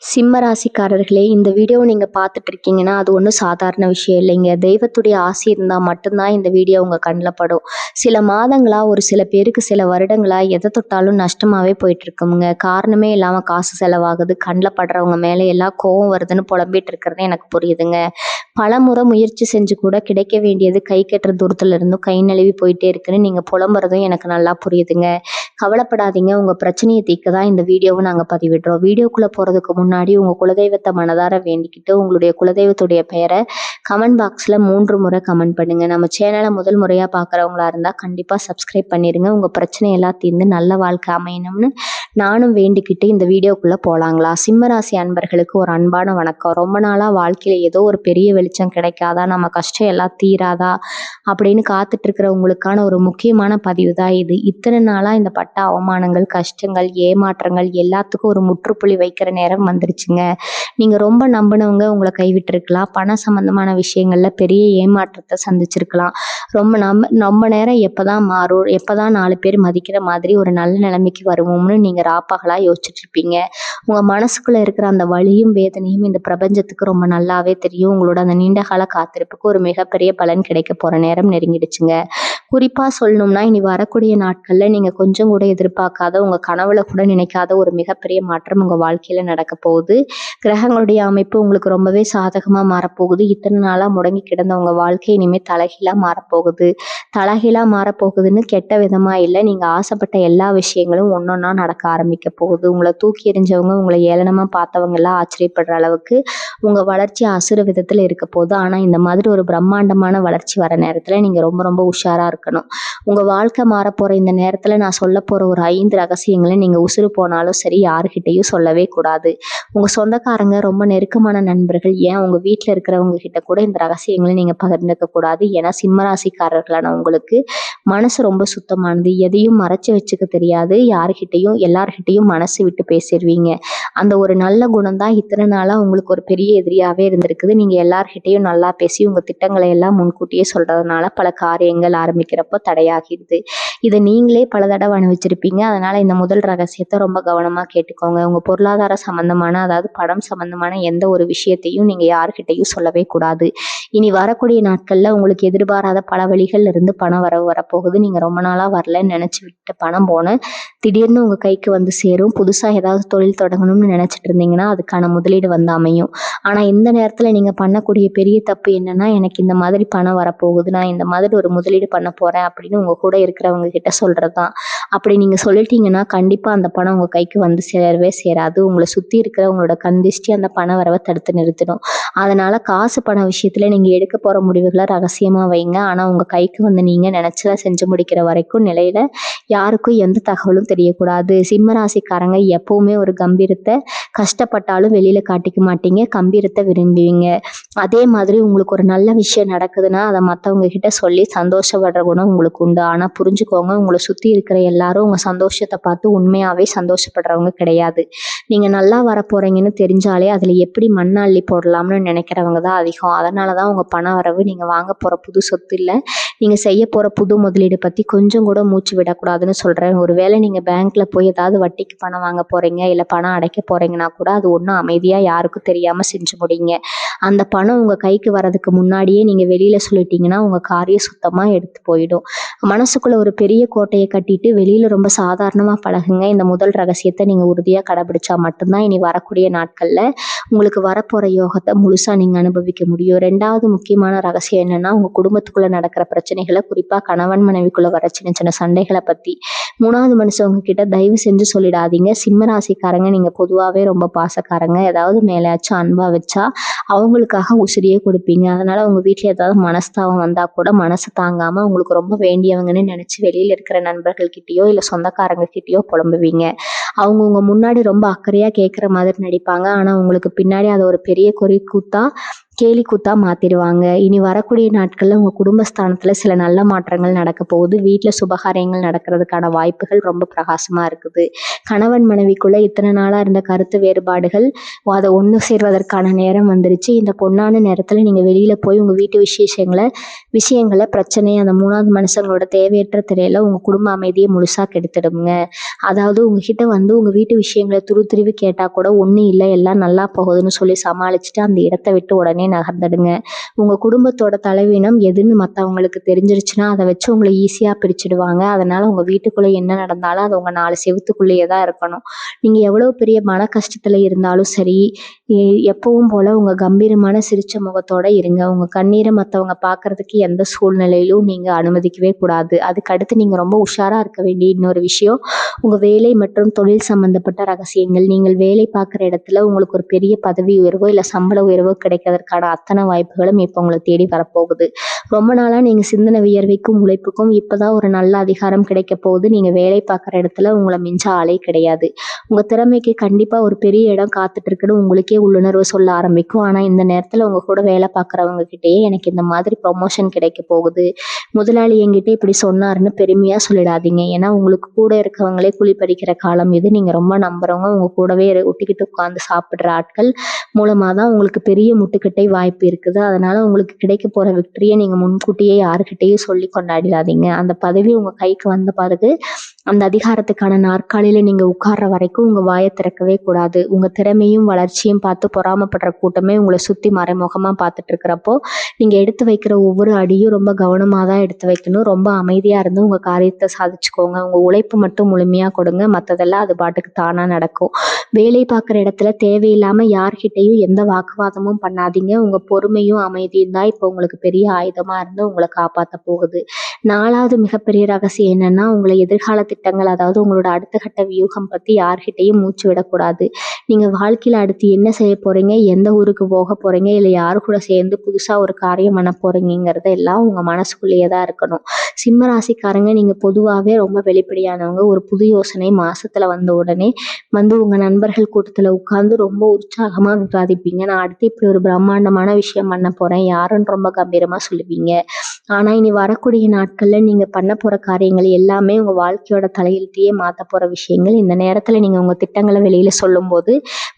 சிம்ம ராசிக்காரர்களே, இந்த வீடியோவை நீங்க பார்த்துட்டு இருக்கீங்கன்னா, அது ஒண்ணும் சாதாரண விஷயம் இல்லைங்க. தெய்வத்துடைய ஆசி இருந்தா மட்டும்தான் இந்த வீடியோ உங்க கண்ல படும். சில மாதங்களா, ஒரு சில பேருக்கு சில வருடங்களா எத தொட்டாலும் நஷ்டமாவே போயிட்டு இருக்குங்க. காரணமே இல்லாம காசு செலவாகுது. கண்ல படுறவங்க மேல எல்லாம் கோவம் வருதுன்னு புலம்பிட்டு இருக்கிறது எனக்கு புரியுதுங்க. பலமுறை முயற்சி செஞ்சு கூட கிடைக்க வேண்டியது கை கெட்டுற தூரத்துல இருந்தும் கை நழுவி போயிட்டே இருக்குன்னு நீங்க புலம்புறதும் எனக்கு நல்லா புரியுதுங்க. கவலைப்படாதீங்க. உங்க பிரச்சனையை தீர்க்க தான் இந்த வீடியோவை நாங்க பதிவிடுறோம். வீடியோக்குள்ள போறதுக்கு முன்னாடி உங்க குலதெய்வத்தை மனதார வேண்டிக்கிட்டு உங்களுடைய குலதெய்வத்துடைய பெயரை கமெண்ட் பாக்ஸ்ல 3 முறை கமெண்ட் பண்ணுங்க. நம்ம சேனலை முதல் முறையா பாக்குறவங்களா இருந்தா கண்டிப்பா சப்ஸ்கிரைப் பண்ணிருங்க. உங்க பிரச்சனை எல்லாம் தீர்ந்து நல்ல வாழ்க்கை அமையணும்னு நானும் வேண்டிக்கிட்டு இந்த வீடியோக்குள்ள போலாங்களா? சிம்மராசி அன்பர்களுக்கு ஒரு அன்பான வணக்கம். ரொம்ப நாளா வாழ்க்கையில ஏதோ ஒரு பெரிய வெளிச்சம் கிடைக்காதா, நம்ம கஷ்டம் எல்லாம் தீராதா அப்படின்னு காத்துட்டு இருக்கிறவங்களுக்கான ஒரு முக்கியமான பதிவு தான் இது. இத்தனை நாளா இந்த பட்ட அவமானங்கள், கஷ்டங்கள், ஏமாற்றங்கள் எல்லாத்துக்கும் ஒரு முற்றுப்புள்ளி வைக்கிற நேரம் வந்துருச்சுங்க. நீங்க ரொம்ப நம்பினவங்க உங்களை கைவிட்டிருக்கலாம். பண சம்பந்தமான விஷயங்கள்ல பெரிய ஏமாற்றத்தை சந்திச்சிருக்கலாம். ரொம்ப நேரம் எப்பதான் மாறும், எப்பதான் 4 பேர் மதிக்கிற மாதிரி ஒரு நல்ல நிலைமைக்கு வருவோம்னு நீங்க ராப்பகலா யோசிச்சுட்டு இருப்பீங்க. உங்க மனசுக்குள்ள இருக்கிற அந்த வலியும் வேதனையும் இந்த பிரபஞ்சத்துக்கு ரொம்ப நல்லாவே தெரியும். உங்களோட அந்த நீண்டகால காத்திருப்புக்கு ஒரு மிகப்பெரிய பலன் கிடைக்க போற நேரம் நெருங்கிடுச்சுங்க. குறிப்பா சொல்லணும்னா, இனி வரக்கூடிய நாட்கள்ல நீங்க கொஞ்சம் கூட எதிர்பார்க்காத, உங்க கனவுல கூட நினைக்காத ஒரு மிகப்பெரிய மாற்றம் உங்க வாழ்க்கையில நடக்க போகுது. கிரகங்களுடைய அமைப்பு உங்களுக்கு ரொம்பவே சாதகமா மாறப்போகுது. இத்தனை நாளா முடங்கி கிடந்த உங்க வாழ்க்கை இனிமே தலைகீழா மாறப்போகுது. தலைகீழா மாறப்போகுதுன்னு கெட்ட விதமா இல்லை, நீங்க ஆசைப்பட்ட எல்லா விஷயங்களும் ஒன்னொன்னா நடக்க ஆரம்பிக்க போகுது. உங்களை தூக்கி எறிஞ்சவங்க, உங்களை ஏளனமா பார்த்தவங்க எல்லாம் ஆச்சரியப்படுற அளவுக்கு உங்க வளர்ச்சி அசுர விதத்துல இருக்க போகுது. ஆனா இந்த மாதிரி ஒரு பிரம்மாண்டமான வளர்ச்சி வர நேரத்துல நீங்க ரொம்ப ரொம்ப உஷாரா இருக்கணும். உங்க வாழ்க்கை மாறப்போற இந்த நேரத்துல நான் சொல்ல போற ஒரு 5 ரகசியங்களை நீங்க உசுறு போனாலும் சரி யாருக்கிட்டையும் சொல்லவே கூடாது. உங்க சொந்தக்காரங்க, ரொம்ப நெருக்கமான நண்பர்கள், ஏன் உங்க வீட்டுல இருக்கிறவங்க கிட்ட கூட இந்த ரகசியங்களை நீங்க பகிர்ந்துக்க கூடாது. ஏன்னா சிம்மராசிக்காரர்களான உங்களுக்கு மனசு ரொம்ப சுத்தமானது. எதையும் மறைச்சு வச்சுக்க தெரியாது. எல்லார்கிட்டையும் மனசு விட்டு பேசிடுவீங்க. அந்த ஒரு நல்ல குணம் தான் இத்தனை நாளா உங்களுக்கு ஒரு பெரிய எதிரியாவே இருந்திருக்குது. நீங்க எல்லார்கிட்டையும் நல்லா பேசி உங்க திட்டங்களை எல்லாம் முன்கூட்டியே சொல்றதுனால பல காரியங்கள் ஆரம்பிக்கிறப்போ தடையாகிடுது. இதை நீங்களே பல தடவை அனுபவிச்சிருப்பீங்க. அதனால இந்த முதல் ரகசியத்தை ரொம்ப கவனமா கேட்டுக்கோங்க. உங்க பொருளாதார சம்பந்தமான, அதாவது பணம் சம்பந்தமான எந்த ஒரு விஷயத்தையும் நீங்க யார்கிட்டையும் சொல்லவே கூடாது. இனி வரக்கூடிய நாட்கள்ல உங்களுக்கு எதிர்பாராத பல வழிகள்ல இருந்து பணம் வரப்போகுது. நீங்க ரொம்ப நாளா வரலன்னு நினைச்சு விட்ட பணம் போன திடீர்னு உங்க கைக்கு வந்து சேரும். புதுசா ஏதாவது தொழில் தொடங்கணும்னு நினைச்சிட்டு இருந்தீங்கன்னா அதுக்கான முதலீடு வந்து அமையும். ஆனா இந்த நேரத்துல நீங்க பண்ணக்கூடிய பெரிய தப்பு என்னன்னா, எனக்கு இந்த மாதிரி பணம் வரப்போகுது, நான் இந்த மாதிரி ஒரு முதலீடு பண்ண போறேன் அப்படின்னு உங்க கூட இருக்கிறவங்க கிட்ட சொல்றதுதான். அப்படி நீங்க சொல்லிட்டீங்கன்னா கண்டிப்பா அந்த பணம் உங்க கைக்கு வந்து சேரவே சேராது. உங்களை சுத்தி இருக்கிற உங்களோட கந்திஷ்டி அந்த பண வரவை தடுத்து நிறுத்திடும். அதனால காசு பண விஷயத்துல நீங்க எடுக்க போற முடிவுகளை ரகசியமா வைங்க. ஆனா உங்க கைக்கு வந்து நீங்க நினைச்சதை செஞ்சு முடிக்கிற வரைக்கும் நிலையில யாருக்கும் எந்த தகவலும் தெரியக்கூடாது. சிம்ம ராசிக்காரங்க எப்பவுமே ஒரு கம்பீரத்தை, கஷ்டப்பட்டாலும் வெளியில காட்டிக்க மாட்டீங்க, கம்பீரத்தை விரும்புவீங்க. அதே மாதிரி உங்களுக்கு ஒரு நல்ல விஷயம் நடக்குதுன்னா அதை மற்றவங்க கிட்ட சொல்லி சந்தோஷப்படுற குணம் உங்களுக்கு உண்டு. ஆனா புரிஞ்சுக்கோங்க, உங்களை சுத்தி இருக்கிற எல்லாரும் உங்க சந்தோஷத்தை பார்த்து உண்மையாவே சந்தோஷப்படுறவங்க கிடையாது. நீங்க நல்லா வரப்போறீங்கன்னு தெரிஞ்சாலே அதுல எப்படி மண்ணள்ளி போடலாம்னு நினைக்கிறவங்க தான் அதிகம். அதனாலதான் உங்க பண வரவு, நீங்க வாங்க போற புது சொத்து இல்ல, நீங்க செய்ய போற புது முதலீடு பத்தி கொஞ்சம் கூட மூச்சு விடக்கூடாதுன்னு சொல்றேன். ஒருவேளை நீங்க பேங்க்ல போய் ஏதாவது வட்டிக்கு பணம் வாங்க போறீங்க, இல்ல பணம் அடைக்க போறீங்கன்னா கூட அது ஒன்றும் அமைதியா யாருக்கும் தெரியாம செஞ்சு முடிங்க. அந்த பணம் உங்க கைக்கு வர்றதுக்கு முன்னாடியே நீங்க வெளியில சொல்லிட்டீங்கன்னா உங்க காரியம் சுத்தமா எடுத்து போயிடும். மனசுக்குள்ள ஒரு பெரிய கோட்டையை கட்டிட்டு வெளியில ரொம்ப சாதாரணமா பழகுங்க. இந்த முதல் ரகசியத்தை நீங்க உறுதியா கடைபிடிச்சா மட்டும்தான் இனி வரக்கூடிய நாட்கள்ல உங்களுக்கு வரப்போற யோகத்தை முழுசா நீங்க அனுபவிக்க முடியும். 2வது முக்கியமான ரகசியம் என்னன்னா, உங்க குடும்பத்துக்குள்ள நடக்கிற பிரச்சனைகளை, குறிப்பா கணவன் மனைவிக்குள்ள வர சின்ன சின்ன சண்டைகளை பத்தி 3வது மனுஷவங்க கிட்ட தயவு செஞ்சு சொல்லிடாதீங்க. சிம்ம ராசிக்காரங்க நீங்க பொதுவாவே ரொம்ப பாசக்காரங்க. ஏதாவது மேலேயாச்சும் அன்பா வச்சா அவங்களுக்காக உசிரியே கொடுப்பீங்க. அதனால உங்க வீட்டுல ஏதாவது மனஸ்தாபம் வந்தா கூட மனசு தாங்காம உங்களுக்கு ரொம்ப வேண்டியவங்கன்னு நினைச்சு வெளியில இருக்கிற நண்பர்கள் கிட்டயோ இல்ல சொந்தக்காரங்க கிட்டயோ புலம்புவீங்க. அவங்க உங்க முன்னாடி ரொம்ப அக்கறையா கேட்குற மாதிரி நடிப்பாங்க. ஆனா உங்களுக்கு பின்னாடி அதை ஒரு பெரிய கேலி கூத்தா மாத்திடுவாங்க. இனி வரக்கூடிய நாட்கள்ல உங்க குடும்பஸ்தானத்துல சில நல்ல மாற்றங்கள் நடக்க போகுது. வீட்டுல சுபகாரியங்கள் நடக்கிறதுக்கான வாய்ப்புகள் ரொம்ப பிரகாசமா இருக்குது. கணவன் மனைவிக்குள்ள இத்தனை நாளா இருந்த கருத்து வேறுபாடுகள் அதை ஒண்ணு சேர்வதற்கான நேரம் வந்துருச்சு. இந்த பொன்னான நேரத்துல நீங்க வெளியில போய் உங்க வீட்டு விஷயங்களை பிரச்சனை, அந்த 3வது மனுஷங்களோட தேவையற்ற திரையில உங்க குடும்ப அமைதியை முழுசா கெடுத்துடுங்க. அதாவது உங்ககிட்ட வந்து உங்கள் வீட்டு விஷயங்களை துருவி கேட்டால் கூட ஒன்றும் இல்லை எல்லாம் நல்லா போகுதுன்னு சொல்லி சமாளிச்சுட்டு அந்த இடத்த விட்டு உடனே நகர்ந்துடுங்க. உங்கள் குடும்பத்தோட தலைவீனம் எதுன்னு மற்றவங்களுக்கு தெரிஞ்சிருச்சுன்னா அதை வச்சு உங்களை ஈஸியாக பிரிச்சுடுவாங்க. அதனால் உங்கள் வீட்டுக்குள்ளே என்ன நடந்தாலும் அது உங்கள் 4 செவுத்துக்குள்ளேயே தான் இருக்கணும். நீங்கள் எவ்வளோ பெரிய மன கஷ்டத்தில் இருந்தாலும் சரி, எப்பவும் போல் உங்கள் கம்பீரமான சிரிச்ச முகத்தோடு இருங்க. உங்கள் கண்ணீரை மற்றவங்க பார்க்குறதுக்கு எந்த சூழ்நிலையிலும் நீங்கள் அனுமதிக்கவே கூடாது. அதுக்கடுத்து நீங்கள் ரொம்ப உஷாராக இருக்க வேண்டிய இன்னொரு விஷயம், உங்கள் வேலை மற்றும் தொழில் சம்பந்தப்பட்ட ரகசியங்கள். நீங்கள் வேலை பார்க்குற இடத்துல உங்களுக்கு ஒரு பெரிய பதவி உயர்வோ இல்லை சம்பள உயர்வோ கிடைக்கிறதுக்கான அத்தனை வாய்ப்புகளும் இப்போ உங்களை தேடி வரப்போகுது. ரொம்ப நாளாக நீங்கள் சிந்தனை வியர்வைக்கும் உழைப்புக்கும் இப்போ தான் ஒரு நல்ல அதிகாரம் கிடைக்க போகுது. நீங்கள் வேலை பார்க்குற இடத்துல உங்களை மிஞ்ச ஆளே கிடையாது. உங்கள் திறமைக்கு கண்டிப்பாக ஒரு பெரிய இடம் காத்துட்டு இருக்குன்னு உங்களுக்கே உள்ளுணர்வு சொல்ல ஆரம்பிக்கும். ஆனால் இந்த நேரத்தில் உங்கள் கூட வேலை பார்க்குறவங்க கிட்டேயே எனக்கு இந்த மாதிரி ப்ரொமோஷன் கிடைக்க போகுது, முதலாளி என்கிட்ட இப்படி சொன்னாருன்னு பெருமையாக சொல்லிடாதீங்க. ஏன்னா உங்களுக்கு கூட இருக்கவங்களே குழி பறிக்கிற காலம் இது. நீங்கள் ரொம்ப நம்புறவங்க உங்கள் கூடவே ஒட்டிக்கிட்டு உட்காந்து சாப்பிட்ற ஆட்கள் மூலமாக தான் உங்களுக்கு பெரிய முட்டுக்கட்டை வாய்ப்பு இருக்குது. அதனால் உங்களுக்கு கிடைக்க போகிற விக்டரியை நீங்கள் முன்கூட்டியே யாருக்கிட்டையும் சொல்லி கொண்டாடிடாதீங்க. அந்த பதவி உங்கள் கைக்கு வந்த பிறகு அந்த அதிகாரத்துக்கான நாற்காலியில் நீங்கள் உட்கார்ற வரைக்கும் உங்கள் வாயை திறக்கவே கூடாது. உங்கள் திறமையும் வளர்ச்சியும் பார்த்து பொறாமப்படுற கூட்டமே உங்களை சுற்றி மறைமுகமாக பார்த்துட்டு இருக்கிறப்போ நீங்கள் எடுத்து வைக்கிற ஒவ்வொரு அடியும் ரொம்ப கவனமாக தான் எடுத்து வைக்கணும். ரொம்ப அமைதியாக இருந்து உங்கள் காரியத்தை சாதிச்சுக்கோங்க. உங்கள் உழைப்பு மட்டும் முழுமையாக கொடுங்க, மற்றதெல்லாம் அது பாட்டுக்கு தானாக நடக்கும். வேலை பார்க்குற இடத்துல தேவையில்லாமல் யார்கிட்டையும் எந்த வாக்குவாதமும் பண்ணாதீங்க. உங்கள் பொறுமையும் அமைதியும் தான் இப்போ உங்களுக்கு பெரிய ஆயுதமாக இருந்து உங்களை காப்பாற்ற போகுது. 4வது மிகப்பெரிய ரகசியம் என்னன்னா, உங்களை எதிர்கால திட்டங்கள், அதாவது உங்களோட அடுத்த கட்ட வியூகம் பற்றி யார்கிட்டையும் மூச்சு விடக்கூடாது. நீங்கள் வாழ்க்கையில் அடுத்து என்ன செய்ய போகிறீங்க, எந்த ஊருக்கு போக போகிறீங்க, இல்லை யாரு கூட சேர்ந்து புதுசாக ஒரு காரியம் பண்ண போகிறீங்கிறத எல்லாம் உங்கள் மனசுக்குள்ளேயே தான் இருக்கணும். சிம்ம ராசிக்காரங்க, நீங்கள் பொதுவாகவே ரொம்ப வெளிப்படையானவங்க. ஒரு புது யோசனை மாசத்துல வந்த உடனே வந்து உங்கள் நண்பர்கள் கூட்டத்தில் உட்கார்ந்து ரொம்ப உற்சாகமாக விவாதிப்பீங்க. நான் அடுத்து இப்படி ஒரு பிரம்மாண்டமான விஷயம் பண்ண போகிறேன், யாருன்னு ரொம்ப கம்பீரமாக சொல்லுவீங்க. ஆனால் இனி வரக்கூடிய நாட்களில் நீங்கள் பண்ண போகிற காரியங்கள் எல்லாமே உங்கள் வாழ்க்கையோட தலையெழுத்தையே மாற்ற போகிற விஷயங்கள். இந்த நேரத்தில் நீங்கள் உங்கள் திட்டங்களை வெளியில் சொல்லும்போது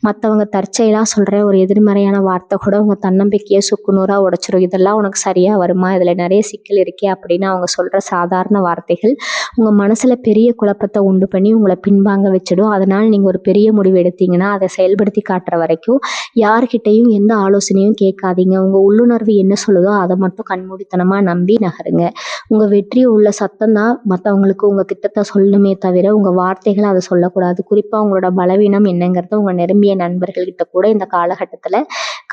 மற்றவங்க தற்செயலாக சொல்கிற ஒரு எதிர்மறையான வார்த்தை கூட உங்கள் தன்னம்பிக்கையை சுக்குநூறாக உடைச்சிரும். இதெல்லாம் உனக்கு சரியாக வருமா, இதில் நிறைய சிக்கல் இருக்கே அப்படின்னு அவங்க சொல்கிற சாதாரண வார்த்தைகள் உங்கள் மனசில் பெரிய குழப்பத்தை உண்டு பண்ணி உங்களை பின்வாங்க வச்சிடும். அதனால் நீங்கள் ஒரு பெரிய முடிவு எடுத்தீங்கன்னா அதை செயல்படுத்தி காட்டுற வரைக்கும் யார்கிட்டையும் எந்த ஆலோசனையும் கேட்காதீங்க. உங்கள் உள்ளுணர்வு என்ன சொல்லுதோ அதை மட்டும் கண்மூடித்தனமாக நம்பி நகருங்க. உங்கள் வெற்றி உள்ள சத்தம் தான் மற்றவங்களுக்கு உங்கள் திட்டத்தை சொல்லணுமே தவிர உங்கள் வார்த்தைகளை அதை சொல்லக்கூடாது. குறிப்பாக உங்களோட பலவீனம் என்னங்கிறத உங்கள் நெருங்கிய நண்பர்கள்கிட்ட கூட இந்த காலகட்டத்தில்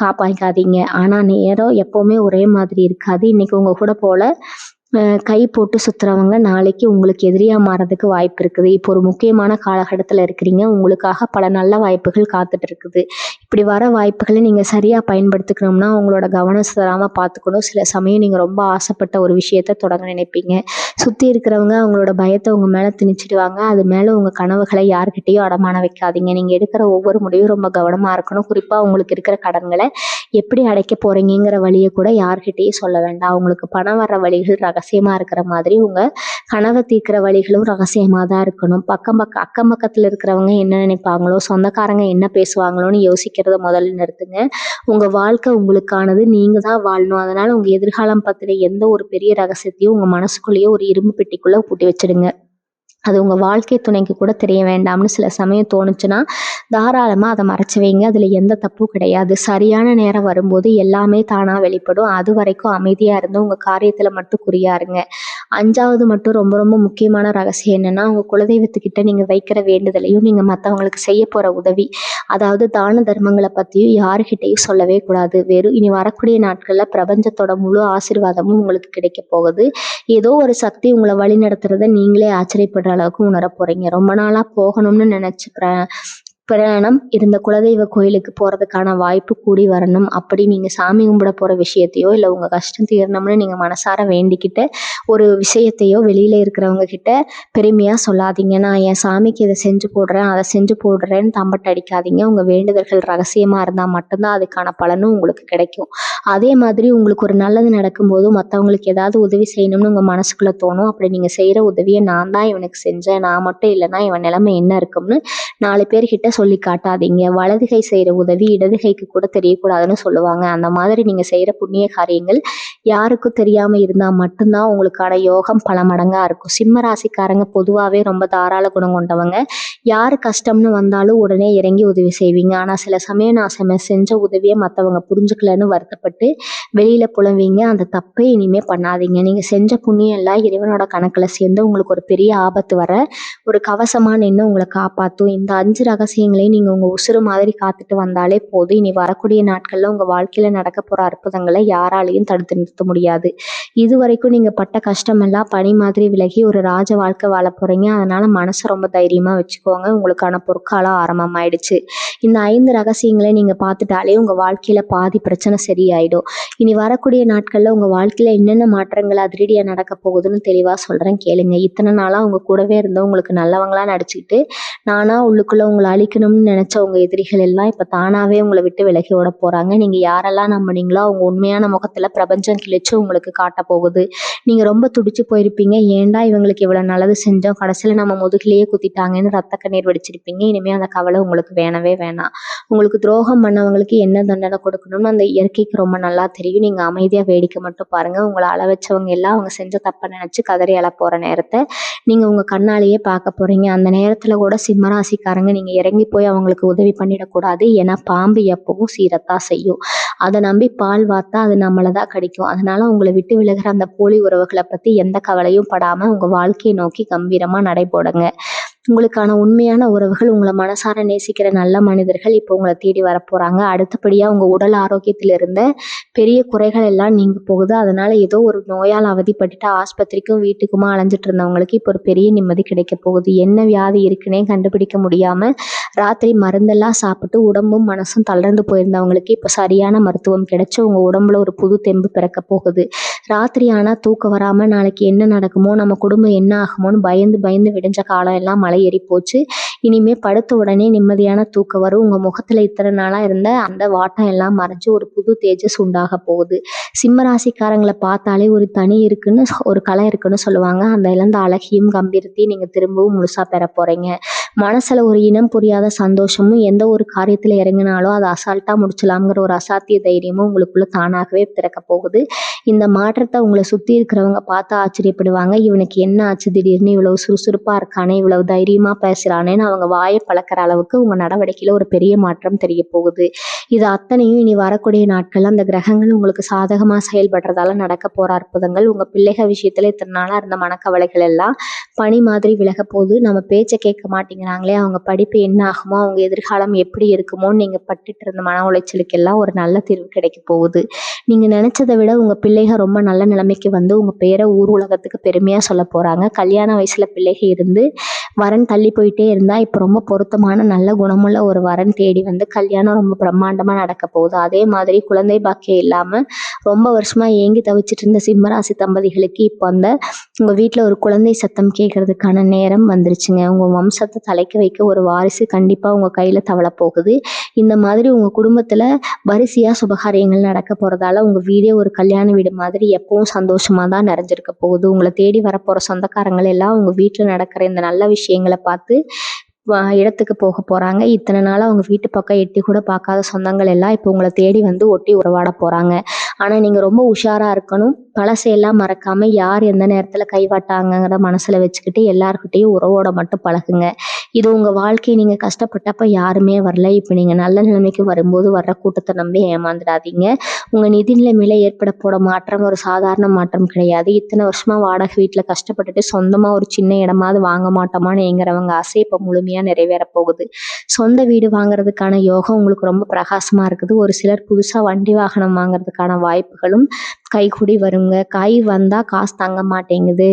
காப்பாற்றாதீங்க. ஆனால் நேரம் எப்போவுமே ஒரே மாதிரி இருக்காது. இன்னைக்கு உங்கள் கூட போல கை போட்டு சுற்றுறவங்க நாளைக்கு உங்களுக்கு எதிரியாக மாறதுக்கு வாய்ப்பு இருக்குது. இப்போ ஒரு முக்கியமான காலகட்டத்தில் இருக்கிறீங்க, உங்களுக்காக பல நல்ல வாய்ப்புகள் காத்துட்டு இருக்குது. இப்படி வர வாய்ப்புகளை நீங்கள் சரியாக பயன்படுத்திக்கணும்னா உங்களோட கவனம் சிதறாமல் பார்த்துக்கணும். சில சமயம் நீங்கள் ரொம்ப ஆசைப்பட்ட ஒரு விஷயத்தை தொடங்க நினைப்பீங்க, சுற்றி இருக்கிறவங்க அவங்களோட பயத்தை உங்கள் மேலே திணிச்சிடுவாங்க. அது மேலே உங்கள் கனவுகளை யார்கிட்டையும் அடமான வைக்காதீங்க. நீங்கள் எடுக்கிற ஒவ்வொரு முடிவும் ரொம்ப கவனமாக இருக்கணும். குறிப்பாக உங்களுக்கு இருக்கிற கடன்களை எப்படி அடைக்க போகிறீங்கிற வழியை கூட யார்கிட்டையும் சொல்ல வேண்டாம். உங்களுக்கு பணம் வர்ற வழிகள் ரகசியமாக இருக்கிற மாதிரி உங்கள் கனவை தீர்க்கிற வழிகளும் ரகசியமாக தான் இருக்கணும். அக்கம் பக்கத்தில் இருக்கிறவங்க என்ன நினைப்பாங்களோ, சொந்தக்காரங்க என்ன பேசுவாங்களோன்னு யோசிக்கிறத முதல்ல நிறுத்துங்க. உங்கள் வாழ்க்கை உங்களுக்கானது, நீங்கள் தான் வாழணும். அதனால் உங்கள் எதிர்காலம் பற்றின எந்த ஒரு பெரிய ரகசியத்தையும் உங்கள் மனசுக்குள்ளேயே ஒரு இரும்பு பெட்டிக்குள்ளே பூட்டி வச்சிடுங்க. அது உங்கள் வாழ்க்கை துணைக்கு கூட தெரிய வேண்டாம்னு சில சமயம் தோணுச்சுன்னா தாராளமாக அதை மறைச்சி வைங்க. அதில் எந்த தப்பும் கிடையாது. சரியான நேரம் வரும்போது எல்லாமே தானாக வெளிப்படும். அது வரைக்கும் அமைதியாக இருந்து உங்கள் காரியத்தில் மட்டும் குறியாருங்க. 5வது மட்டும் ரொம்ப ரொம்ப முக்கியமான ரகசியம் என்னென்னா, உங்கள் குலதெய்வத்துக்கிட்ட நீங்கள் வைக்கிற வேண்டுதலையும் நீங்கள் மற்றவங்களுக்கு செய்ய போகிற உதவி, அதாவது தான தர்மங்களை பற்றியும் யாருக்கிட்டையும் சொல்லவே கூடாது. இனி வரக்கூடிய நாட்களில் பிரபஞ்சத்தோட முழு ஆசீர்வாதமும் உங்களுக்கு கிடைக்க போகுது. ஏதோ ஒரு சக்தி உங்களை வழி நடத்துறத நீங்களே ஆச்சரியப்படுற அளவுக்கு உணர போகிறீங்க. ரொம்ப நாளாக போகணும்னு நினச்சி பிரயாணம் இருந்த குலதெய்வ கோயிலுக்கு போகிறதுக்கான வாய்ப்பு கூடி வரணும். அப்படி நீங்கள் சாமி கும்பிட போகிற விஷயத்தையோ இல்லை உங்கள் கஷ்டம் தீரணும்னு நீங்கள் மனசார வேண்டிக்கிட்ட ஒரு விஷயத்தையோ வெளியில் இருக்கிறவங்க கிட்ட பெருமையாக சொல்லாதீங்க. நான் என் சாமிக்கு இதை செஞ்சு போடுறேன், அதை செஞ்சு போடுறேன்னு தம்பட்டு அடிக்காதீங்க. உங்கள் வேண்டுதல்கள் ரகசியமாக இருந்தால் மட்டும்தான் அதுக்கான பலனும் உங்களுக்கு கிடைக்கும். அதே மாதிரி உங்களுக்கு ஒரு நல்லது நடக்கும்போது மற்றவங்களுக்கு ஏதாவது உதவி செய்யணும்னு உங்கள் மனசுக்குள்ளே தோணும். அப்படி நீங்கள் செய்கிற உதவியை நான் தான் இவனுக்கு செஞ்சேன், நான் மட்டும் இல்லைன்னா இவன் நிலைமை என்ன இருக்கும்னு 4 பேர்கிட்ட சொல்லி காட்டாதீங்க. வலது கை செய்கிற உதவி இடது கைக்கு கூட தெரியக்கூடாதுன்னு சொல்லுவாங்க. அந்த மாதிரி நீங்கள் செய்கிற புண்ணிய காரியங்கள் யாருக்கும் தெரியாமல் இருந்தால் மட்டும்தான் உங்களுக்கான யோகம் பல மடங்காக இருக்கும். சிம்ம ராசிக்காரங்க பொதுவாகவே ரொம்ப தாராள குணம் கொண்டவங்க. யார் கஷ்டம்னு வந்தாலும் உடனே இறங்கி உதவி செய்வீங்க. ஆனால் சில சமயம் நான் செஞ்ச உதவியை மற்றவங்க புரிஞ்சுக்கலன்னு வருத்தப்பட்டு வெளியில் புலம்பீங்க. அந்த தப்பை இனிமேல் பண்ணாதீங்க. நீங்கள் செஞ்ச புண்ணியம் எல்லாம் இறைவனோட கணக்கில் சேர்ந்து உங்களுக்கு ஒரு பெரிய ஆபத்து வர ஒரு கவசமாக நின்று உங்களை காப்பாற்றும். இந்த 5 ரகசியங்களையும் நீங்கள் உங்கள் உசுறு மாதிரி காத்துட்டு வந்தாலே போதும். இனி வரக்கூடிய நாட்களில் உங்கள் வாழ்க்கையில் நடக்க போகிற அற்புதங்களை யாராலையும் தடுத்து நிறுத்த முடியாது. இது வரைக்கும் நீங்கள் பட்ட கஷ்டமெல்லாம் பனி மாதிரி விலகி ஒரு ராஜ வாழ்க்கை வாழ போகிறீங்க. அதனால் மனசை ரொம்ப தைரியமாக வச்சுக்கோங்க. உங்களுக்கான பொற்காலம் ஆரம்பமாயிடுச்சு. இந்த 5 ரகசியங்களை நீங்கள் பார்த்துட்டாலே உங்கள் வாழ்க்கையில் பாதி பிரச்சனை சரியாயிடும். இனி வரக்கூடிய நாட்களில் உங்கள் வாழ்க்கையில் என்னென்ன மாற்றங்கள் அதிரடியாக நடக்க போகுதுன்னு தெளிவாக சொல்கிறேன், கேளுங்க. இத்தனை நாளாக உங்கள் கூடவே இருந்தவங்க உங்களுக்கு நல்லவங்களா நடிச்சுக்கிட்டு நானாக உள்ளுக்குள்ளே உங்களை அழிக்கணும்னு நினச்ச உங்கள் எதிரிகள் எல்லாம் இப்போ தானாகவே உங்களை விட்டு விலகி ஓட போகிறாங்க. நீங்கள் யாரெல்லாம் நம்பினீங்களோ அவங்க உண்மையான முகத்தில் பிரபஞ்சம் கிழிச்சு உங்களுக்கு காட்ட போகுது. நீங்கள் ரொம்ப துடிச்சு போயிருப்பீங்க. ஏன்டா இவங்களுக்கு இவ்வளோ நல்லது செஞ்சோம், கடைசியில் நம்ம முதுகிலேயே குத்திட்டாங்கன்னு ரத்த கண்ணீர் வெடிச்சிருப்பீங்க. இனிமேல் அந்த கவலை உங்களுக்கு வேணவே வேணாம். உங்களுக்கு துரோகம் பண்ணவங்களுக்கு என்ன தண்டனை கொடுக்கணும்னு அந்த இயற்கைக்கு ரொம்ப நல்லா தெரியும். நீங்கள் அமைதியாக வேடிக்கை மட்டும் பாருங்கள். உங்களை அள வச்சவங்க எல்லாம் அவங்க செஞ்ச தப்பை நினச்சி கதறி அழ போகிற நேரத்தை நீங்கள் உங்கள் கண்ணாலேயே பார்க்க போகிறீங்க. அந்த நேரத்தில் கூட சிம்மராசிக்காரங்க நீங்கள் இறங்கி போய் அவங்களுக்கு உதவி பண்ணிடக்கூடாது. ஏன்னா பாம்பு எப்பவும் சீரத்தான் செய்யும். அதை நம்பி பால் வார்த்தா அது நம்மளை தான் கடிக்கும். அதனால உங்களை விட்டு விலகிற அந்த போலி உறவுகளை பற்றி எந்த கவலையும் படாமல் உங்கள் வாழ்க்கையை நோக்கி கம்பீரமாக நடைபோடுங்க. உங்களுக்கான உண்மையான உறவுகள், உங்களை மனசார நேசிக்கிற நல்ல மனிதர்கள் இப்போ உங்களை தேடி வரப்போகிறாங்க. அடுத்தபடியாக உங்கள் உடல் ஆரோக்கியத்தில் இருந்த பெரிய குறைகள் எல்லாம் நீங்க போகுது. அதனால ஏதோ ஒரு நோயால் அவதிப்பட்டுட்டு ஆஸ்பத்திரிக்கும் வீட்டுக்குமா அலைஞ்சிட்டு இருந்தவங்களுக்கு இப்போ ஒரு பெரிய நிம்மதி கிடைக்க போகுது. என்ன வியாதி இருக்குன்னே கண்டுபிடிக்க முடியாமல் ராத்திரி மருந்தெல்லாம் சாப்பிட்டு உடம்பும் மனசும் தளர்ந்து போயிருந்தவங்களுக்கு இப்போ சரியான மருத்துவம் கிடைச்சி உங்கள் உடம்புல ஒரு புது தெம்பு பிறக்க போகுது. ராத்திரி ஆனால் தூக்கம் வராமல் நாளைக்கு என்ன நடக்குமோ, நம்ம குடும்பம் என்ன ஆகுமோன்னு பயந்து பயந்து விடிஞ்ச காலம் எல்லாம் மலை ஏறி போச்சு. இனிமே படுத்த உடனே நிம்மதியான தூக்கம் வரும். உங்கள் முகத்தில் இத்தனை நாளாக இருந்த அந்த வாட்டம் எல்லாம் மறைஞ்சு ஒரு புது தேஜஸ் உண்டாக போகுது. சிம்ம ராசிக்காரங்களை பார்த்தாலே ஒரு தனி இருக்குன்னு, ஒரு கலை இருக்குன்னு சொல்லுவாங்க. அந்த இழந்த அழகியும் கம்பீரத்தையும் நீங்கள் திரும்பவும் முழுசாக பெற போகிறீங்க. மனசில் ஒரு இனம் புரியாத சந்தோஷமும், எந்த ஒரு காரியத்தில் இறங்கினாலும் அதை அசால்ட்டாக முடிச்சலாம்ங்கிற ஒரு அசாத்திய தைரியமும் உங்களுக்குள்ள தானாகவே பிறக்க போகுது. இந்த மாற்றத்தை உங்களை சுற்றி இருக்கிறவங்க பார்த்து ஆச்சரியப்படுவாங்க. இவனுக்கு என்ன ஆச்சு, திடீர்னு இவ்வளவு சுறுசுறுப்பாக இருக்கானே, இவ்வளவு தைரியமாக பேசுகிறானேன்னு அவங்க வாயை பழக்கிற அளவுக்கு உங்கள் நடவடிக்கையில் ஒரு பெரிய மாற்றம் தெரிய போகுது. இது அத்தனையும் இனி வரக்கூடிய நாட்கள் அந்த கிரகங்கள் உங்களுக்கு சாதகமாக செயல்படுறதால நடக்க போகிற அற்புதங்கள். உங்கள் பிள்ளைகள் விஷயத்தில் இத்தனை நாளாக இருந்த மனக்கவலைகள் எல்லாம் பனி மாதிரி விலக போகுது. நம்ம பேச்சை கேட்க மாட்டேங்கிறாங்களே, அவங்க படிப்பு என்ன ஆகுமோ, அவங்க எதிர்காலம் எப்படி இருக்குமோன்னு நீங்கள் பட்டுட்டு இருந்த மன உளைச்சலுக்கெல்லாம் ஒரு நல்ல தீர்வு கிடைக்க போகுது. நீங்கள் நினச்சதை விட உங்கள் பிள்ளைகள் ரொம்ப நல்ல நிலைமைக்கு வந்து உங்கள் பேரை ஊர் உலகத்துக்கு பெருமையாக சொல்ல போகிறாங்க. கல்யாண வயசில் பிள்ளைகள் இருந்து வரன் தள்ளி போயிட்டே இருந்தால் இப்போ ரொம்ப பொருத்தமான நல்ல குணமுள்ள ஒரு வரன் தேடி வந்து கல்யாணம் ரொம்ப பிரம்மாண்டமாக நடக்க போகுது. அதே மாதிரி குழந்தை பாக்கியம் இல்லாமல் ரொம்ப வருஷமாக ஏங்கி தவிச்சிட்டு இருந்த சிம்மராசி தம்பதிகளுக்கு இப்போ அந்த உங்கள் வீட்டில் ஒரு குழந்தை சத்தம் கேட்கறதுக்கான நேரம் வந்துருச்சுங்க. உங்கள் வம்சத்தை தலைக்க வைக்க ஒரு வாரிசு கண்டிப்பாக உங்கள் கையில் தவள போகுது. இந்த மாதிரி உங்கள் குடும்பத்தில் வரிசையாக சுபகாரியங்கள் நடக்க போகிறதால உங்கள் வீடே ஒரு கல்யாண வீடு மாதிரி எப்பவும் சந்தோஷமாக தான் நிறைஞ்சிருக்க போகுது. உங்களை தேடி வரப்போகிற சொந்தக்காரங்கள் எல்லாம் உங்கள் வீட்டில் நடக்கிற இந்த நல்ல விஷயங்களை பார்த்து இடத்துக்கு போக போகிறாங்க. இத்தனை நாளாக அவங்க வீட்டு பக்கம் எட்டி கூட பார்க்காத சொந்தங்கள் எல்லாம் இப்போ உங்களை தேடி வந்து ஒட்டி உறவாட போகிறாங்க. ஆனால் நீங்கள் ரொம்ப உஷாராக இருக்கணும். பழசையெல்லாம் மறக்காமல் யார் எந்த நேரத்தில் கைவாட்டாங்கிற மனசில் வச்சுக்கிட்டு எல்லாருக்கிட்டையும் உறவோட மட்டும் பழகுங்க. இது உங்கள் வாழ்க்கையை நீங்கள் கஷ்டப்பட்டப்போ யாருமே வரல. இப்போ நீங்கள் நல்ல நிலைமைக்கு வரும்போது வர்ற கூட்டத்தை நம்பி ஏமாந்துடாதீங்க. உங்கள் நிதி நிலைமையில ஏற்பட போட மாற்றம் ஒரு சாதாரண மாற்றம் கிடையாது. இத்தனை வருஷமாக வாடகை வீட்டில் கஷ்டப்பட்டுட்டு சொந்தமாக ஒரு சின்ன இடமாவது வாங்க மாட்டோமான்னு ஏங்குறவங்க ஆசை இப்போ முழுமையாக நிறைவேற போகுது. சொந்த வீடு வாங்குறதுக்கான யோகம் உங்களுக்கு ரொம்ப பிரகாசமாக இருக்குது. ஒரு சிலர் புதுசாக வண்டி வாகனம் வாங்குறதுக்கான வாய்ப்புகளும் கைகூடி வருங்க. கை வந்தால் காசு தங்க மாட்டேங்குது,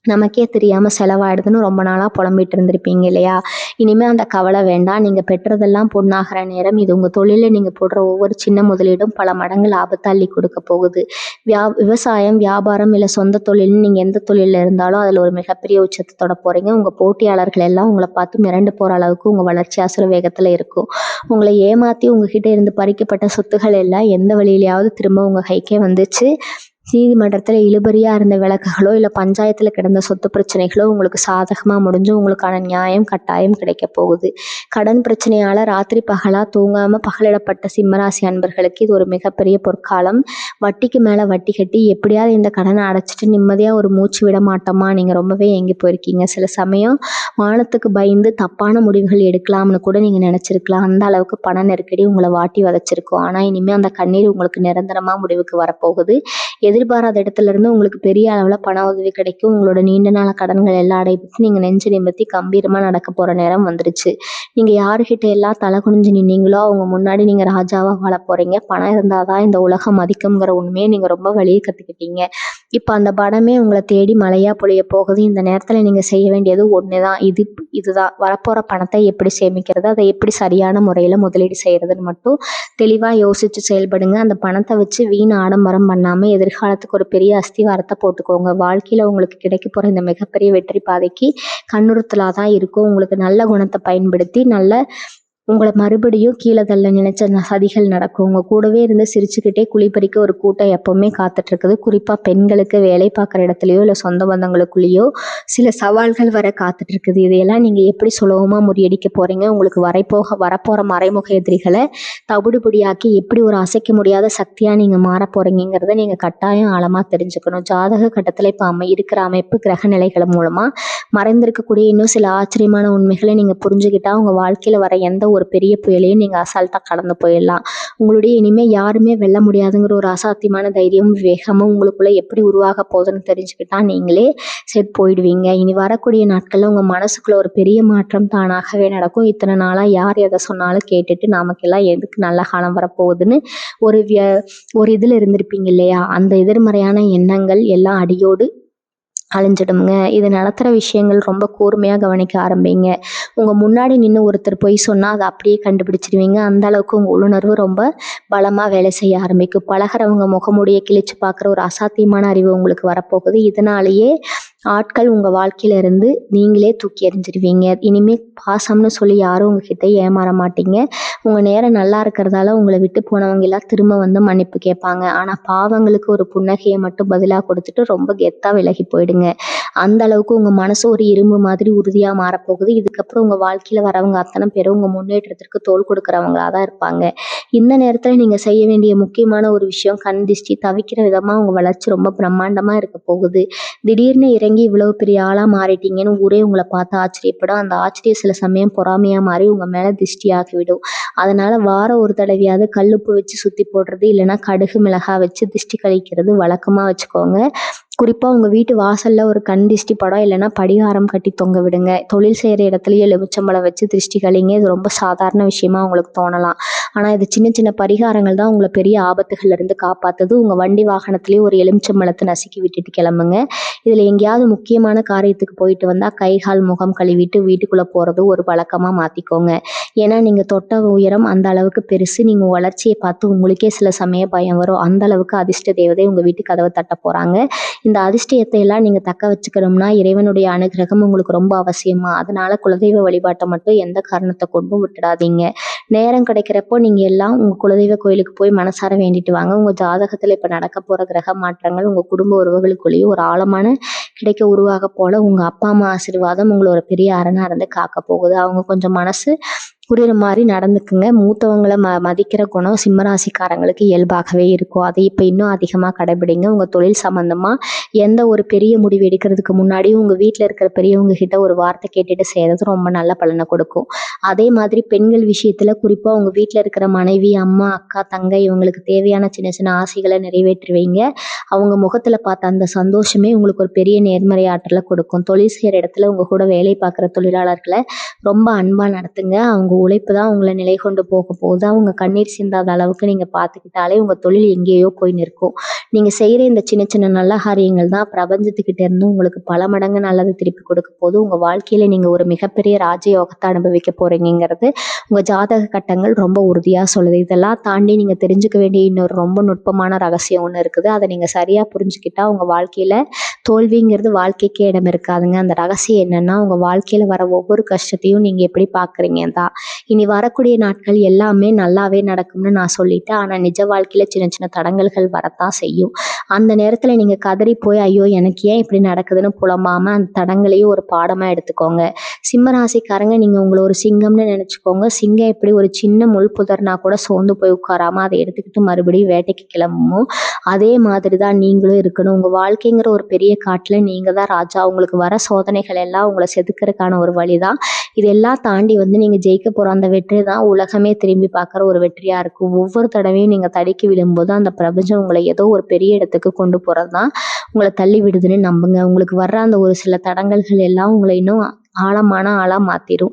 நமக்கே தெரியாமல் செலவாயிடுதுன்னு ரொம்ப நாளாக புலம்பிட்டு இருந்திருப்பீங்க இல்லையா? இனிமேல் அந்த கவலை வேண்டாம். நீங்கள் பெற்றதெல்லாம் பொண்ணாகிற நேரம். இது உங்கள் தொழிலில் நீங்கள் போடுற ஒவ்வொரு சின்ன முதலீடும் பல மடங்கு லாபத்தை அள்ளி கொடுக்க போகுது. விவசாயம், வியாபாரம் இல்லை சொந்த தொழில்னு நீங்கள் எந்த தொழிலில் இருந்தாலும் அதில் ஒரு மிகப்பெரிய உச்சத்தை தொட போகிறீங்க. உங்கள் போட்டியாளர்கள் எல்லாம் உங்களை பார்த்து மிரண்டு போகிற அளவுக்கு உங்கள் வளர்ச்சி அசுர வேகத்தில் இருக்கும். உங்களை ஏமாற்றி உங்ககிட்ட இருந்து பறிக்கப்பட்ட சொத்துகள் எல்லாம் எந்த வழியிலையாவது திரும்ப உங்கள் கைக்கே வந்துச்சு. நீதிமன்றத்தில் இழுபறியாக இருந்த வழக்குகளோ இல்லை பஞ்சாயத்தில் கிடந்த சொத்து பிரச்சனைகளோ உங்களுக்கு சாதகமாக முடிஞ்சு உங்களுக்கான நியாயம் கட்டாயம் கிடைக்க போகுது. கடன் பிரச்சனையால் ராத்திரி பகலாக தூங்காமல் பகலிடப்பட்ட சிம்மராசி அன்பர்களுக்கு இது ஒரு மிகப்பெரிய பொற்காலம். வட்டிக்கு மேலே வட்டி கட்டி எப்படியாவது இந்த கடனை அடைச்சிட்டு நிம்மதியாக ஒரு மூச்சு விட மாட்டோமா, நீங்கள் ரொம்பவே ஏங்கி போயிருக்கீங்க. சில சமயம் வானத்துக்கு பயந்து தப்பான முடிவுகள் எடுக்கலாம்னு கூட நீங்கள் நினச்சிருக்கலாம். அந்த அளவுக்கு பண நெருக்கடி உங்களை வாட்டி வதைச்சிருக்கும். ஆனால் இனிமேல் அந்த கண்ணீர் உங்களுக்கு நிரந்தரமாக முடிவுக்கு வரப்போகுது. எதிர்பாராத இடத்துல இருந்து உங்களுக்கு பெரிய அளவில் பண உதவி கிடைக்கும். உங்களோட நீண்ட நாள கடன்கள் எல்லாம் அடைபிடித்து நீங்கள் நெஞ்சு நிமித்தி கம்பீரமாக நடக்க போகிற நேரம் வந்துருச்சு. நீங்கள் யாருக்கிட்ட எல்லாம் தலை குனிஞ்சு நின்னீங்களோ அவங்க முன்னாடி நீங்கள் ராஜாவாக வாழ போகிறீங்க. பணம் இருந்தால் தான் இந்த உலகம் மதிக்குங்கிற உண்மையை நீங்கள் ரொம்ப வழியை கற்றுக்கிட்டீங்க. இப்போ அந்த பணமே உங்களை தேடி மழையாக பொழிய போகுது. இந்த நேரத்தில் நீங்கள் செய்ய வேண்டியது ஒன்று தான். இதுதான் வரப்போகிற பணத்தை எப்படி சேமிக்கிறது, அதை எப்படி சரியான முறையில் முதலீடு செய்கிறதுன்னு மட்டும் தெளிவாக யோசித்து செயல்படுங்க. அந்த பணத்தை வச்சு வீண் ஆடம்பரம் பண்ணாமல் எதிர்காலத்துக்கு ஒரு பெரிய அஸ்திவாரத்தை போட்டுக்கோங்க. வாழ்க்கையில் உங்களுக்கு கிடைக்க போகிற இந்த மிகப்பெரிய வெற்றி பாதைக்கு கண்ணுறுத்தலாக தான் இருக்கும். உங்களுக்கு நல்ல குணத்தை பயன்படுத்தி உங்களை மறுபடியும் கீழே தள்ள நினைச்ச சதிகள் நடக்கும். உங்கள் கூடவே இருந்து சிரிச்சுக்கிட்டே குழிப்பறிக்க ஒரு கூட்டம் எப்போவுமே காத்துட்ருக்குது. குறிப்பாக பெண்களுக்கு வேலை பார்க்குற இடத்துலையோ இல்லை சொந்த பந்தங்களுக்குள்ளேயோ சில சவால்கள் வர காத்துட்ருக்குது. இதையெல்லாம் நீங்கள் எப்படி சுலபமாக முறியடிக்க போகிறீங்க, உங்களுக்கு வரப்போகிற மறைமுக எதிரிகளை தவிடுபடியாக்கி எப்படி ஒரு அசைக்க முடியாத சக்தியாக நீங்கள் மாற போகிறீங்கிறத நீங்கள் கட்டாயம் ஆழமாக தெரிஞ்சுக்கணும். ஜாதக கட்டத்தில் இப்போ இருக்கிற அமைப்பு கிரக நிலைகள் மூலமாக மறைந்திருக்கக்கூடிய இன்னும் சில ஆச்சரியமான உண்மைகளை நீங்கள் புரிஞ்சுக்கிட்டா உங்கள் வாழ்க்கையில் வர எந்த ஒரு பெரிய புயலையும் நீங்கள் அசால்ட்டாக கடந்து போயிடலாம். உங்களுடைய இனிமேல் யாருமே வெல்ல முடியாதுங்கிற ஒரு அசாத்தியமான தைரியமும் வேகமும் உங்களுக்குள்ளே எப்படி உருவாக போகுதுன்னு தெரிஞ்சுக்கிட்டா நீங்களே செட் போயிடுவீங்க. இனி வரக்கூடிய நாட்களில் உங்கள் மனசுக்குள்ள ஒரு பெரிய மாற்றம் தானாகவே நடக்கும். இத்தனை நாளாக யார் எதை சொன்னாலும் கேட்டுட்டு நமக்கெல்லாம் எதுக்கு நல்ல காலம் வரப்போகுதுன்னு ஒரு இதில் இருந்திருப்பீங்க இல்லையா, அந்த எதிர்மறையான எண்ணங்கள் எல்லாம் அடியோடு அழிஞ்சிடுங்க. இது நடத்துகிற விஷயங்கள் ரொம்ப கூர்மையாக கவனிக்க ஆரம்பிங்க. உங்கள் முன்னாடி நின்று ஒருத்தர் பொய் சொன்னால் அதை அப்படியே கண்டுபிடிச்சிடுவீங்க. அந்த அளவுக்கு உங்கள் உள்ளுணர்வு ரொம்ப பலமாக வேலை செய்ய ஆரம்பிக்கும். பழகிறவங்க முகமுடியை கிழிச்சு பார்க்குற ஒரு அசாத்தியமான அறிவு உங்களுக்கு வரப்போகுது. இதனாலேயே ஆட்கள் உங்கள் வாழ்க்கையில இருந்து நீங்களே தூக்கி எறிஞ்சிடுவீங்க. இனிமேல் பாசம்னு சொல்லி யாரும் உங்ககிட்ட ஏமாற மாட்டீங்க. உங்கள் நேரம் நல்லா இருக்கிறதால உங்களை விட்டு போனவங்க எல்லாம் திரும்ப வந்து மன்னிப்பு கேட்பாங்க. ஆனால் பாவங்களுக்கு ஒரு புன்னகையை மட்டும் பதிலாக கொடுத்துட்டு ரொம்ப கெத்தாக விலகி போயிடுங்க. அந்த அளவுக்கு உங்கள் மனசு ஒரு இரும்பு மாதிரி உறுதியாக மாறப்போகுது. இதுக்கப்புறம் உங்கள் வாழ்க்கையில் வரவங்க அத்தனை பேரும் உங்கள் முன்னேற்றத்திற்கு தோள் கொடுக்குறவங்களாக தான் இருப்பாங்க. இந்த நேரத்தில் நீங்கள் செய்ய வேண்டிய முக்கியமான ஒரு விஷயம், கண் திஷ்டி தவிக்கிற விதமாக உங்கள் வளர்ச்சி ரொம்ப பிரம்மாண்டமாக இருக்க போகுது. திடீர்னு இறங்கி இவ்வளவு பெரிய ஆளாக மாறிட்டீங்கன்னு ஊரே உங்களை பார்த்து ஆச்சரியப்படும். அந்த ஆச்சரியம் சில சமயம் பொறாமையாக மாறி உங்கள் மேலே திஷ்டியாகிவிடும். அதனால் வாரம் ஒரு தடவையாவது கல்லுப்பு வச்சு சுற்றி போடுறது, இல்லைன்னா கடுகு மிளகாய் வச்சு திஷ்டி கழிக்கிறது வழக்கமாக வச்சுக்கோங்க. குறிப்பாக உங்கள் வீட்டு வாசலில் ஒரு கண் திஷ்டி படம் இல்லைன்னா படிகாரம் கட்டி தொங்க விடுங்க. தொழில் செய்கிற இடத்துலையே எலுமிச்சம்பழம் வச்சு திருஷ்டி கழிங்க. இது ரொம்ப சாதாரண விஷயமா உங்களுக்கு தோணலாம். ஆனால் இது சின்ன சின்ன பரிகாரங்கள் தான் உங்களை பெரிய ஆபத்துகள்லேருந்து காப்பாற்றுது. உங்கள் வண்டி வாகனத்துலேயே ஒரு எலுமிச்சம்பழத்தை நசுக்கி விட்டுட்டு கிளம்புங்க. இதில் எங்கேயாவது முக்கியமான காரியத்துக்கு போயிட்டு வந்தால் கை கால் முகம் கழுவிட்டு வீட்டுக்குள்ளே போகிறது ஒரு வழக்கமாக மாற்றிக்கோங்க. ஏன்னா நீங்கள் தொட்ட உயரம் அந்த அளவுக்கு பெருசு. நீங்கள் வளர்ச்சியை பார்த்து உங்களுக்கே சில சமயம் பயம் வரும். அந்த அளவுக்கு அதிர்ஷ்ட தேவதை உங்கள் வீட்டு கதவை தட்ட போகிறாங்க. இந்த அதிர்ஷ்டத்தை எல்லாம் நீங்கள் தக்க வச்சுக்கணும்னா இறைவனுடைய அனுகிரகம் உங்களுக்கு ரொம்ப அவசியமா. அதனால குலதெய்வ வழிபாட்டை மட்டும் எந்த காரணத்தை கொண்டும் விட்டுடாதீங்க. நேரம் கிடைக்கிறப்போ நீங்கள் எல்லாம் உங்கள் குலதெய்வ கோயிலுக்கு போய் மனசார வேண்டிட்டு வாங்க. உங்கள் ஜாதகத்தில் இப்போ நடக்க போகிற கிரக மாற்றங்கள் உங்கள் குடும்ப உறவுகளுக்குள்ளேயும் ஒரு ஆழமான கிடைக்க உருவாக போல உங்கள் அப்பா அம்மா ஆசீர்வாதம் உங்களை ஒரு பெரிய அரணா இருந்து காக்க போகுது. அவங்க கொஞ்சம் மனசு புரியுற மாதிரி நடந்துக்குங்க. மூத்தவங்களை மதிக்கிற குணம் சிம்மராசிக்காரங்களுக்கு இயல்பாகவே இருக்கும். அதை இப்போ இன்னும் அதிகமாக கடைபிடிங்க. உங்கள் தொழில் சம்மந்தமாக எந்த ஒரு பெரிய முடிவு எடுக்கிறதுக்கு முன்னாடியும் உங்கள் வீட்டில் இருக்கிற பெரியவங்க கிட்ட ஒரு வார்த்தை கேட்டுட்டு செய்கிறது ரொம்ப நல்ல பலனை கொடுக்கும். அதே மாதிரி பெண்கள் விஷயத்தில் குறிப்பாக உங்கள் வீட்டில் இருக்கிற மனைவி, அம்மா, அக்கா, தங்கை இவங்களுக்கு தேவையான சின்ன சின்ன ஆசைகளை நிறைவேற்றுவீங்க. அவங்க முகத்தில் பார்த்த அந்த சந்தோஷமே உங்களுக்கு ஒரு பெரிய நேர்மறை ஆற்றலை கொடுக்கும். தொழில் செய்கிற இடத்துல உங்கள் கூட வேலை பார்க்குற தொழிலாளர்களை ரொம்ப அன்பாக நடத்துங்க. அவங்க உழைப்பு தான் உங்களை நிலை கொண்டு போக போகுது. அவங்க கண்ணீர் சிந்தாத அளவுக்கு நீங்கள் பார்த்துக்கிட்டாலே உங்கள் தொழில் எங்கேயோ போய் நிற்கும். நீங்கள் செய்கிற இந்த சின்ன சின்ன நல்ல காரியங்கள் தான் பிரபஞ்சத்துக்கிட்ட இருந்து உங்களுக்கு பல மடங்கு நல்லது திருப்பி கொடுக்க போது. உங்கள் வாழ்க்கையில் நீங்கள் ஒரு மிகப்பெரிய ராஜயோகத்தை அனுபவிக்க போகிறீங்கிறது உங்கள் ஜாதக கட்டங்கள் ரொம்ப உறுதியாக சொல்லுது. இதெல்லாம் தாண்டி நீங்கள் தெரிஞ்சுக்க வேண்டிய இன்னொரு ரொம்ப நுட்பமான ரகசியம் ஒன்று இருக்குது. அதை நீங்கள் சரியாக புரிஞ்சுக்கிட்டா உங்கள் வாழ்க்கையில் தோல்விங்கிறது வாழ்க்கைக்கே இடம் இருக்காதுங்க. அந்த ரகசியம் என்னென்னா உங்கள் வாழ்க்கையில் வர ஒவ்வொரு கஷ்டத்தையும் நீங்கள் எப்படி பார்க்குறீங்க தான். இனி வரக்கூடிய நாட்கள் எல்லாமே நல்லாவே நடக்கும்னு நான் சொல்லிட்டேன். ஆனால் நிஜ வாழ்க்கையில் சின்ன சின்ன தடங்கல்கள் வரத்தான் செய்யும். செய்யும். அந்த நேரத்தில் நீங்கள் கதறி போய் ஐயோ எனக்கு ஏன் இப்படி நடக்குதுன்னு புலம்பாமல் அந்த தடங்களையும் ஒரு பாடமாக எடுத்துக்கோங்க. சிம்ம ராசிக்காரங்க, நீங்கள் உங்களை ஒரு சிங்கம்னு நினச்சிக்கோங்க. சிங்கம் எப்படி ஒரு சின்ன முள் புதர்னா கூட சோர்ந்து போய் உட்காராம அதை எடுத்துக்கிட்டு மறுபடியும் வேட்டைக்கு கிளம்புமோ, அதே மாதிரி தான் நீங்களும் இருக்கணும். உங்கள் வாழ்க்கைங்கிற ஒரு பெரிய காட்டில் நீங்கள் தான் ராஜா. உங்களுக்கு வர சோதனைகள் எல்லாம் உங்களை செதுக்கிறதுக்கான ஒரு வழி தான். இதெல்லாம் தாண்டி நீங்கள் ஜெயிக்க போகிற அந்த வெற்றி தான் உலகமே திரும்பி பார்க்குற ஒரு வெற்றியாக இருக்கும். ஒவ்வொரு தடவையும் நீங்கள் தடுக்கி விழும்போது அந்த பிரபஞ்சம் உங்களை ஏதோ ஒரு பெரிய இடத்துக்கு கொண்டு போகிறது தான் உங்களை தள்ளி விடுதுன்னு நம்புங்க. உங்களுக்கு வர்ற அந்த ஒரு சில தடங்கல்கள் எல்லாம் உங்களை இன்னும் ஆழமான ஆளாக மாற்றிடும்.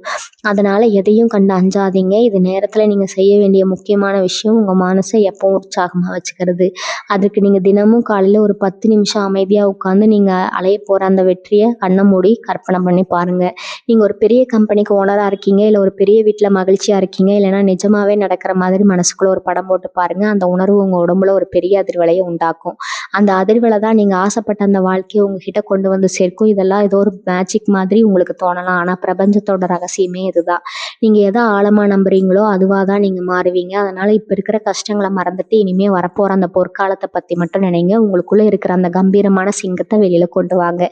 அதனால் எதையும் கண்டு அஞ்சாதீங்க. இது நேரத்தில் நீங்கள் செய்ய வேண்டிய முக்கியமான விஷயம் உங்கள் மனசை எப்பவும் உற்சாகமாக வச்சுக்கிறது. அதுக்கு நீங்கள் தினமும் காலையில் ஒரு 10 நிமிஷம் அமைதியாக உட்காந்து நீங்கள் அலைய போகிற அந்த வெற்றியை கண்ணை மூடி கற்பனை பண்ணி பாருங்கள். நீங்கள் ஒரு பெரிய கம்பெனிக்கு ஓனராக இருக்கீங்க, இல்லை ஒரு பெரிய வீட்டில் மகிழ்ச்சியாக இருக்கீங்க, இல்லைனா நிஜமாகவே நடக்கிற மாதிரி மனசுக்குள்ளே ஒரு படம் போட்டு பாருங்கள். அந்த உணர்வு உங்கள் உடம்புல ஒரு பெரிய அதிர்வலையை உண்டாக்கும். அந்த அதிர்வலை தான் நீங்கள் ஆசைப்பட்ட அந்த வாழ்க்கையை உங்ககிட்ட கொண்டு வந்து சேர்க்கும். இதெல்லாம் ஏதோ ஒரு மேஜிக் மாதிரி உங்களுக்கு தோணலாம். ஆனால் பிரபஞ்சத்தோட ரகசியமே இதுதான். நீங்கள் எதை ஆழமாக நம்புறீங்களோ அதுவாக தான் நீங்கள் மாறுவீங்க. அதனால் இப்போ இருக்கிற கஷ்டங்களை மறந்துட்டு இனிமேல் வரப்போகிற அந்த பொற்காலத்தை பற்றி மட்டும் நினைங்க. உங்களுக்குள்ளே இருக்கிற அந்த கம்பீரமான சிங்கத்தை வெளியில் கொண்டு வாங்க.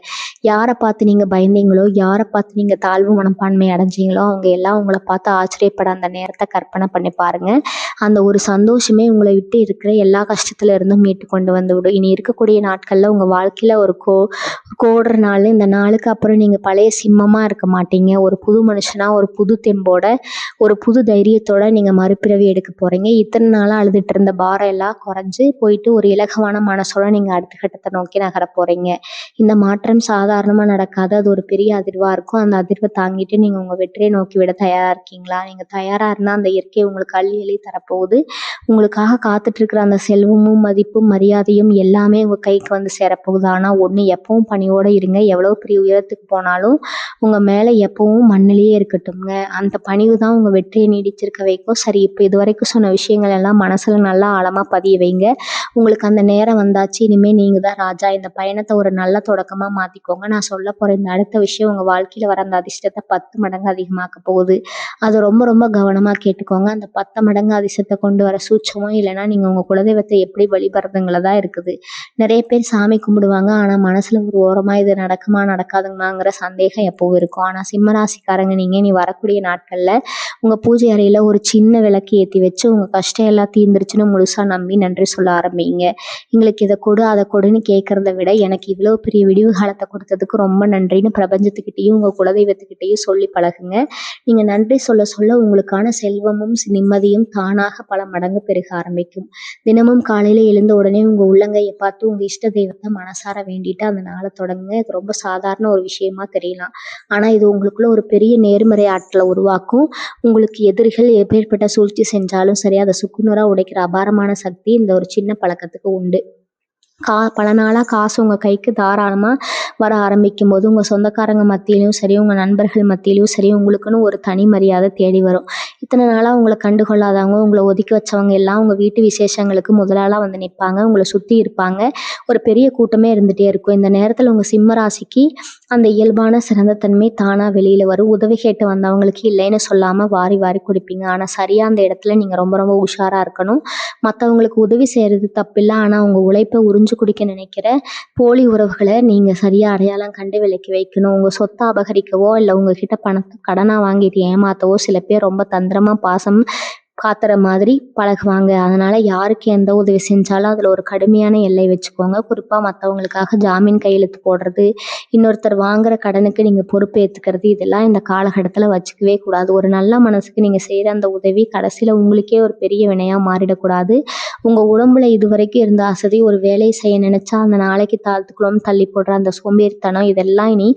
யாரை பார்த்து நீங்கள் பயந்தீங்களோ, யாரை பார்த்து நீங்கள் தாழ்வு மனப்பான்மை அடைஞ்சீங்களோ, அவங்க எல்லாம் உங்களை பார்த்து ஆச்சரியப்பட அந்த நேரத்தை கற்பனை பண்ணி பாருங்கள். அந்த ஒரு சந்தோஷமே உங்களை விட்டு இருக்கிற எல்லா கஷ்டத்துல இருந்தும் மீட்டு கொண்டு வந்து விடும். இனி இருக்கக்கூடிய நாட்களில் உங்கள் வாழ்க்கையில் ஒரு கோடுற நாள். இந்த நாளுக்கு அப்புறம் நீங்கள் பழைய சிம்மமாக இருக்க மாட்டீங்க. ஒரு புது மனுஷனாக, ஒரு புது தெம்போட, ஒரு புது தைரியத்தோட நீங்கள் மறுபிறவி எடுக்க போகிறீங்க. இத்தனை நாளாக அழுதுட்டு இருந்த பாரம் எல்லாம் குறைஞ்சு போயிட்டு ஒரு இலகுவான மனசோட நீங்கள் அடுத்த கட்டத்தை நோக்கி நகர போகிறீங்க. இந்த மாற்றம் சாதாரணமாக நடக்காது. அது ஒரு பெரிய அதிர்வாக இருக்கும். அந்த அதிர்வை தாங்கிட்டு நீங்கள் உங்கள் வெற்றியை நோக்கி விட தயாராக இருக்கீங்களா? நீங்கள் தயாராக இருந்தால் அந்த இயற்கை உங்களுக்கு அள்ளி அள்ளி தரப்போகுது. உங்களுக்காக காத்துட்டு இருக்கிற அந்த செல்வமும் மதிப்பும் மரியாதையும் எல்லாமே உங்கள் கைக்கு வந்து சேரப்போகுது. ஆனால் ஒன்று, எப்பவும் பணியோடு இருங்க. எவ்வளோ பெரிய உயரத்துக்கு போனாலும் உங்கள் மேலே எப்பவும் மண்ணிலேயே இருக்கட்டும்ங்க. அந்த பணிவு தான் உங்கள் வெற்றியை நீடிச்சிருக்க வைக்கும். சரி, இப்போ இது வரைக்கும் சொன்ன விஷயங்கள் எல்லாம் மனசில் நல்லா ஆழமாக பதிய வைங்க. உங்களுக்கு அந்த நேரம் வந்தாச்சு. இனிமேல் நீங்கள் தான் ராஜா. இந்த பயணத்தை ஒரு நல்ல தொடக்கமாக மாற்றிக்கோங்க. நான் சொல்ல போகிற இந்த அடுத்த விஷயம் உங்கள் வாழ்க்கையில் வர அந்த அதிர்ஷ்டத்தை 10 மடங்கு அதிகமாக்க போகுது. அதை ரொம்ப ரொம்ப கவனமாக கேட்டுக்கோங்க. அந்த 10 மடங்கு அதிர்ஷ்டத்தை கொண்டு வர சூட்சமோ இல்லைன்னா நீங்கள் உங்கள் குலதெய்வத்தை எப்படி வழிபடுறதுங்களதா இருக்குது. நிறைய பேர் சாமி கும்பிடுவாங்க, ஆனால் மனசில் ஒரு ஓரமாக இது நடக்குமா நடக்காதுங்களாங்கிற சந்தேகம் எப்பவும் இருக்கும். ஆனால் சிம்மராசிக்காரங்க, நீங்கள் நீ வரக்கூடிய நாட்களில் உங்கள் பூஜை அறையில் ஒரு சின்ன விளக்கு ஏற்றி வச்சு உங்கள் கஷ்டம் எல்லாம் தீர்ந்துருச்சுன்னு முழுசாக நம்பி நன்றி சொல்ல ஆரம்பிங்க. எங்களுக்கு இதை கொடு அதை கொடுன்னு கேட்குறத விட எனக்கு இவ்வளோ பெரிய விடிவு காலத்தை கொடுத்ததுக்கு ரொம்ப நன்றின்னு பிரபஞ்சத்துக்கிட்டேயும் உங்கள் குலதெய்வத்துக்கிட்டேயும் சொல்லி பழகுங்க. நீங்கள் நன்றி சொல்ல சொல்ல உங்களுக்கான செல்வமும் நிம்மதியும் தானாக பல மடங்கு பெருக ஆரம்பிக்கும். தினமும் காலையில் எழுந்த உடனே உங்கள் உள்ளங்கையை பார்த்து உங்கள் இஷ்ட தெய்வத்தை மனசார வேண்டிட்டு அந்த நாளை தொடங்குங்க. இது ரொம்ப சாதாரண ஒரு விஷயமா தெரியலாம், ஆனால் இது உங்களுக்குள்ள ஒரு பெரிய நேர்மறை ஆற்றலை உருவாக்கும். உங்களுக்கு எதிரிகள் எப்பேற்பட்ட சூழ்ச்சி செஞ்சாலும் சரி, அதை சுக்குநூறாக உடைக்கிற அபாரமான சக்தி இந்த ஒரு சின்ன பழக்கத்துக்கு உண்டு. பல நாளாக காசு உங்கள் கைக்கு தாராளமாக வர ஆரம்பிக்கும் போது உங்கள் சொந்தக்காரங்க மத்தியிலையும் சரி, உங்கள் நண்பர்கள் மத்தியிலையும் சரி, உங்களுக்குன்னு ஒரு தனி மரியாதை தேடி வரும். இத்தனை நாளாக உங்களை கண்டுகொள்ளாதவங்க, உங்களை ஒதுக்கி வச்சவங்க எல்லாம் உங்கள் வீட்டு விசேஷங்களுக்கு முதலாளாக வந்து நிற்பாங்க. உங்களை சுற்றி இருப்பாங்க. ஒரு பெரிய கூட்டமே இருந்துகிட்டே இருக்கும். இந்த நேரத்தில் உங்கள் சிம்ம ராசிக்கு அந்த இயல்பான சிறந்த தன்மை தானாக வெளியில் வரும். உதவி கேட்டு வந்தவங்களுக்கு இல்லைன்னு சொல்லாமல் வாரி வாரி கொடுப்பீங்க. ஆனால் சரியாக அந்த இடத்துல நீங்கள் ரொம்ப ரொம்ப உஷாராக இருக்கணும். மற்றவங்களுக்கு உதவி செய்கிறது தப்பில்லை, ஆனால் உங்கள் உழைப்பை உறிஞ்சு குடிக்க நினைக்கிற போலி உறவுகளை நீங்கள் சரியாக அடையாளம் கண்டு விலக்கி வைக்கணும். உங்கள் சொத்தை அபகரிக்கவோ இல்லை உங்ககிட்ட பணத்தை கடனாக வாங்கிட்டு ஏமாற்றவோ சில பேர் ரொம்ப தந்திரமாக பாசம் காத்துற மாதிரி பழகுவாங்க. அதனால் யாருக்கு எந்த உதவி செஞ்சாலும் அதில் ஒரு கடுமையான எல்லை வச்சுக்கோங்க. குறிப்பாக மற்றவங்களுக்காக ஜாமீன் கையெழுத்து போடுறது, இன்னொருத்தர் வாங்குற கடனுக்கு நீங்கள் பொறுப்பு ஏற்றுக்கிறது, இதெல்லாம் இந்த காலகட்டத்தில் வச்சுக்கவே கூடாது. ஒரு நல்ல மனசுக்கு நீங்கள் செய்கிற அந்த உதவி கடைசியில் உங்களுக்கே ஒரு பெரிய வினையாக மாறிடக்கூடாது. உங்கள் உடம்புல இது வரைக்கும் இருந்த அசதி ஒரு வேலையை செய்ய நினச்சா அந்த நாளைக்கு தாழ்த்துக்குள்ளோம் தள்ளி போடுற அந்த சோம்பேறித்தனம் இதெல்லாம் இனி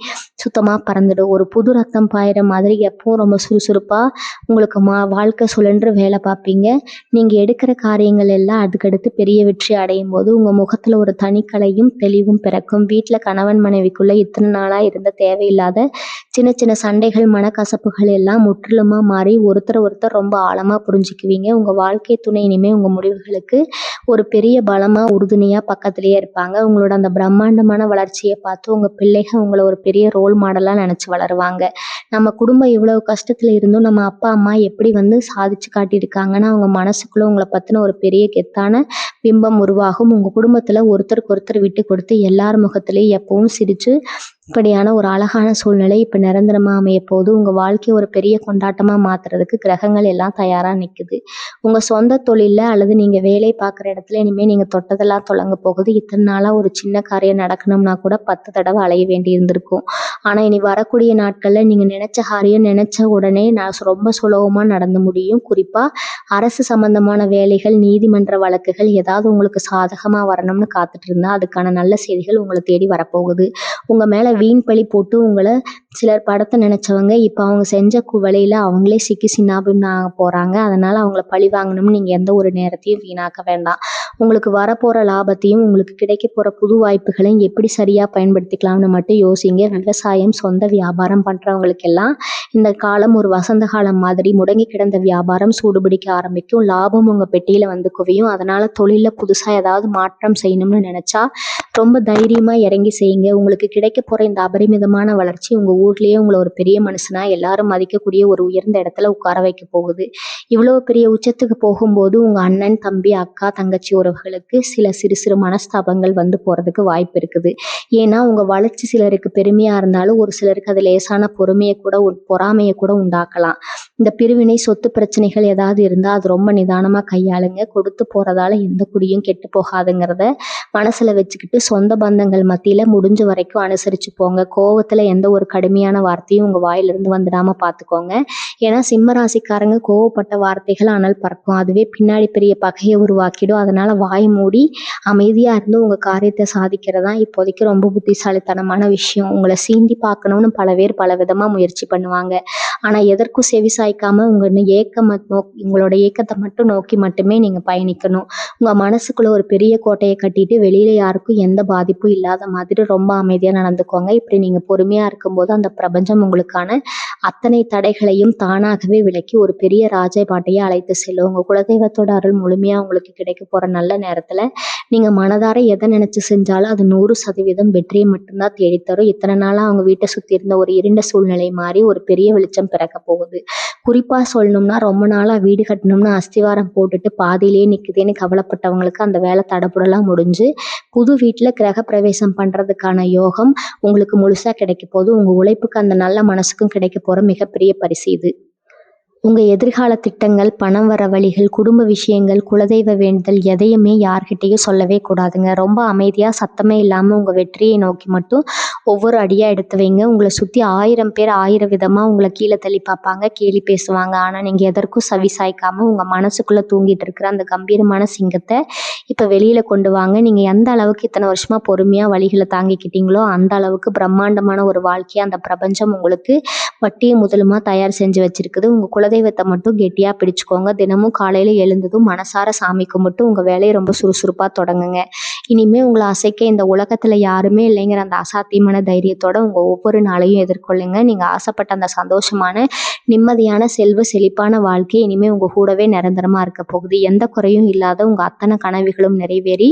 சுத்தமாக பறந்துடும். ஒரு புது ரத்தம் பாயிற மாதிரி எப்பவும் ரொம்ப சுறுசுறுப்பாக உங்களுக்கு வாழ்க்கை சுழன்று வேலை பார்ப்பீங்க. நீங்கள் எடுக்கிற காரியங்கள் எல்லாம் அதுக்கடுத்து பெரிய வெற்றி அடையும் போது உங்கள் முகத்தில் ஒரு தனிக்கலையும் தெளிவும் பிறக்கும். வீட்டில் கணவன் மனைவிக்குள்ளே இத்தனை நாளாக இருந்த தேவையில்லாத சின்ன சின்ன சண்டைகள் மனக்கசப்புகள் எல்லாம் முற்றிலுமாக மாறி ஒருத்தர் ரொம்ப ஆழமாக புரிஞ்சுக்குவீங்க. உங்கள் வாழ்க்கை துணை இனிமேல் உங்கள் முடிவுகளுக்கு ஒரு பெரிய பலமாக உறுதுணையாக பக்கத்துலேயே இருப்பாங்க. உங்களோட அந்த பிரம்மாண்டமான வளர்ச்சியை பார்த்து உங்கள் பிள்ளைகள் உங்களை ஒரு பெரிய ரோல் மாடலாக நினச்சி வளருவாங்க. நம்ம குடும்பம் இவ்வளவு கஷ்டத்தில் இருந்தும் நம்ம அப்பா அம்மா எப்படி சாதிச்சு காட்டியிருக்காங்கன்னா அவங்க மனசுக்குள்ளே உங்களை பற்றின ஒரு பெரிய கெத்தான பிம்பம் உருவாகும். உங்கள் குடும்பத்தில் ஒருத்தருக்கு ஒருத்தர் விட்டு கொடுத்து எல்லார் முகத்திலையும் எப்பவும் சிரித்து இப்படியான ஒரு அழகான சூழ்நிலை இப்போ நிரந்தரமாக அமைய போகுது. உங்கள் வாழ்க்கையை ஒரு பெரிய கொண்டாட்டமாக மாற்றுறதுக்கு கிரகங்கள் எல்லாம் தயாராக நிற்குது. உங்கள் சொந்த தொழிலில் அல்லது நீங்கள் வேலை பார்க்குற இடத்துல இனிமேல் நீங்கள் தொட்டதெல்லாம் தொடங்க போகுது. இத்தனை நாளாக ஒரு சின்ன காரியம் நடக்கணும்னா கூட 10 தடவை அலைய வேண்டி இருந்திருக்கும். ஆனால் இனி வரக்கூடிய நாட்களில் நீங்கள் நினச்ச காரியம் நினச்ச உடனே ரொம்ப சுலபமாக நடந்து முடியும். குறிப்பாக அரசு சம்பந்தமான வேலைகள், நீதிமன்ற வழக்குகள் ஏதாவது உங்களுக்கு சாதகமாக வரணும்னு காத்துட்டு இருந்தால் அதுக்கான நல்ல செய்திகள் உங்களை தேடி வரப்போகுது. உங்கள் மேலே வீண் பழி போட்டு உங்களை சிலர் படத்தை நினச்சவங்க இப்போ அவங்க செஞ்ச வழியில் அவங்களே சிக்கி சின்னாபின்னாக போகிறாங்க. அதனால் அவங்கள பழி வாங்கணும்னு நீங்கள் எந்த ஒரு நேரத்தையும் வீணாக்க வேண்டாம். உங்களுக்கு வரப்போகிற லாபத்தையும் உங்களுக்கு கிடைக்க போகிற புது வாய்ப்புகளையும் எப்படி சரியாக பயன்படுத்திக்கலாம்னு மட்டும் யோசிங்க. விவசாயம், சொந்த வியாபாரம் பண்ணுறவங்களுக்கெல்லாம் இந்த காலம் ஒரு வசந்த காலம் மாதிரி. முடங்கி கிடந்த வியாபாரம் சூடுபிடிக்க ஆரம்பிக்கும். லாபம் உங்கள் பெட்டியில் வந்து குவியும். அதனால் தொழிலில் புதுசாக ஏதாவது மாற்றம் செய்யணும்னு நினச்சா ரொம்ப தைரியமாக இறங்கி செய்யுங்க. உங்களுக்கு கிடைக்க போகிற இந்த அபரிமிதமான வளர்ச்சி உங்கள் ஊர்லேயே உங்களை ஒரு பெரிய மனுஷனாக எல்லாரும் மதிக்கக்கூடிய ஒரு உயர்ந்த இடத்துல உட்கார வைக்க போகுது. இவ்வளோ பெரிய உச்சத்துக்கு போகும்போது உங்கள் அண்ணன், தம்பி, அக்கா, தங்கச்சி உறவுகளுக்கு சில சிறு சிறு மனஸ்தாபங்கள் வந்து போகிறதுக்கு வாய்ப்பு இருக்குது. ஏன்னா உங்கள் வளர்ச்சி சிலருக்கு பெருமையாக இருந்தாலும் ஒரு சிலருக்கு அது லேசான பொறாமையை கூட உண்டாக்கலாம். இந்த பிரிவினை, சொத்து பிரச்சனைகள் ஏதாவது இருந்தால் அது ரொம்ப நிதானமாக கையாளுங்க. கொடுத்து போகிறதால எந்த குடியும் கெட்டு போகாதுங்கிறத மனசில் வச்சுக்கிட்டு சொந்த பந்தங்கள் மத்தியில் முடிஞ்ச வரைக்கும் அனுசரித்து போங்க. கோவத்தில் எந்த ஒரு கடுமையான வார்த்தையும் உங்கள் வாயிலிருந்து வந்துடாமல் பார்த்துக்கோங்க. ஏன்னா சிம்ம ராசிக்காரங்க கோவப்பட்ட வார்த்தைகள் அனல் பறக்கும். அதுவே பின்னாடி பெரிய பகையை உருவாக்கிடும். அதனால் வாய் மூடி அமைதியாக இருந்து உங்கள் காரியத்தை சாதிக்கிறதா இப்போதைக்கு ரொம்ப புத்திசாலித்தனமான விஷயம். உங்களை சீண்டி பார்க்கணும்னு பல பேர் பல விதமாக முயற்சி பண்ணுவாங்க. ஆனால் எதற்கும் செவி சாய்க்காமல் உங்களோட ஏக்கத்தை மட்டும் நோக்கி மட்டுமே நீங்கள் பயணிக்கணும். உங்கள் மனசுக்குள்ளே ஒரு பெரிய கோட்டையை கட்டிட்டு வெளியில் யாருக்கும் எந்த பாதிப்பும் இல்லாத மாதிரி ரொம்ப அமைதியாக நடந்துக்கோங்க. இப்படி நீங்கள் பொறுமையாக இருக்கும்போது அந்த பிரபஞ்சம் உங்களுக்கான அத்தனை தடைகளையும் தானாகவே விலக்கி ஒரு பெரிய ராஜபாட்டையை அழைத்து செல்லும். உங்கள் குலதெய்வத்தோட அருள் முழுமையாக உங்களுக்கு கிடைக்க போகிற நல்ல நேரத்தில் நீங்கள் மனதார எதை நினச்சி செஞ்சாலும் அது 100% வெற்றியை மட்டும்தான் தேடித்தரும். இத்தனை நாளாக அவங்க வீட்டை சுற்றி இருந்த ஒரு இருண்ட சூழ்நிலை மாறி ஒரு பெரிய வெளிச்சம் பிறக்க போகுது. குறிப்பாக சொல்லணும்னா ரொம்ப நாளாக வீடு கட்டணும்னு அஸ்திவாரம் போட்டுட்டு பாதியிலே நிற்குதுன்னு கவலைப்பட்டவங்களுக்கு அந்த வேலை தடப்புடலாம் முடிஞ்சு புது வீட்டில் கிரக பிரவேசம் பண்ணுறதுக்கான யோகம் உங்களுக்கு முழுசாக கிடைக்க போது. உங்கள் உழைப்புக்கு அந்த நல்ல மனசுக்கும் கிடைக்க போகிற மிகப்பெரிய பரிசு இது. உங்கள் எதிர்கால திட்டங்கள், பணம் வர வழிகள், குடும்ப விஷயங்கள், குலதெய்வ வேண்டுதல் எதையுமே யார்கிட்டையும் சொல்லவே கூடாதுங்க. ரொம்ப அமைதியாக சத்தமே இல்லாமல் உங்கள் வெற்றியை நோக்கி மட்டும் ஒவ்வொரு அடியாக எடுத்து வைங்க. உங்களை சுற்றி 1000 பேர் 1000 விதமாக உங்களை கீழே தள்ளி பார்ப்பாங்க, கேலி பேசுவாங்க. ஆனால் நீங்கள் எதற்கும் செவி சாய்க்காமல் உங்கள் மனசுக்குள்ளே தூங்கிட்டு இருக்கிற அந்த கம்பீரமான சிங்கத்தை இப்போ வெளியில் கொண்டு வாங்க. நீங்கள் எந்த அளவுக்கு இத்தனை வருஷமாக பொறுமையாக வழிகளை தாங்கிக்கிட்டீங்களோ அந்த அளவுக்கு பிரம்மாண்டமான ஒரு வாழ்க்கையை அந்த பிரபஞ்சம் உங்களுக்கு வட்டியும் முதலுமா தயார் செஞ்சு வச்சிருக்குது. உங்கள் குலதெய்வத்தை மட்டும் கெட்டியாக பிடிச்சிக்கோங்க. தினமும் காலையில் எழுந்ததும் மனசார சாமி கும்பிட்டு உங்கள் வேலையை ரொம்ப சுறுசுறுப்பாக தொடங்குங்க. இனிமேல் உங்களை அசைக்க இந்த உலகத்தில் யாருமே இல்லைங்கிற அந்த அசாத்தியமான தைரியத்தோட உங்கள் ஒவ்வொரு நாளையும் எதிர்கொள்ளுங்க. நீங்கள் ஆசைப்பட்ட அந்த சந்தோஷமான, நிம்மதியான, செல்வ செழிப்பான வாழ்க்கை இனிமேல் உங்கள் கூடவே நிரந்தரமாக இருக்க போகுது. எந்த குறையும் இல்லாத உங்கள் அத்தனை கனவுகளும் நிறைவேறி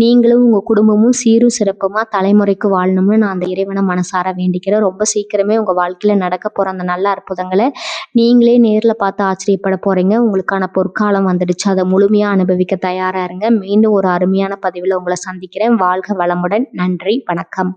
நீங்களும் உங்கள் குடும்பமும் சீரும் சிறப்புமாக தலைமுறைக்கு வாழணும்னு நான் அந்த இறைவனை மனசார வேண்டிக்கிறேன். ரொம்ப சீக்கிரமே உங்கள் வாழ்க்கையில் நடக்க போகிற அந்த நல்ல அற்புதங்களை நீங்களே நேரில் பார்த்து ஆச்சரியப்பட போகிறீங்க. உங்களுக்கான பொற்காலம் வந்துடுச்சு. அதை முழுமையாக அனுபவிக்க தயாராக இருங்க. மீண்டும் ஒரு அருமையான பதிவில் உங்களை சந்திக்கிறேன். வாழ்க வளமுடன். நன்றி, வணக்கம்.